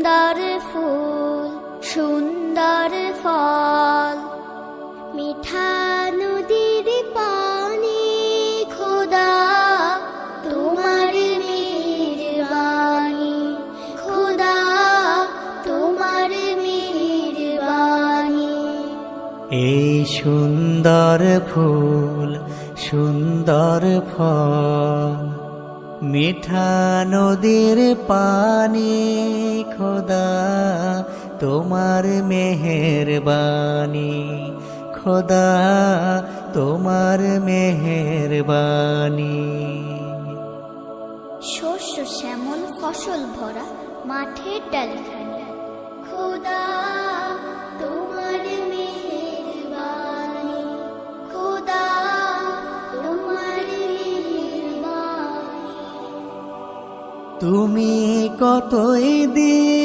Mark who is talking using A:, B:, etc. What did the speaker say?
A: সুন্দর ফুল সুন্দর ফল, মিঠা নদীর পানি খোদা তোমার মেহেরবানি, খোদা তোমার মেহেরবানি।
B: এই সুন্দর ফুল সুন্দর ফল, মিঠা নদীর পানি খোদা তোমার মেহেরবানি, খোদা তোমার মেহেরবানি।
A: শস্য শ্যামল ফসল ভরা মাঠের ডালিখানি, খোদা তোমার মেহেরবানি, খোদা তোমার মেহেরবানি।
B: তুমি কতই দিন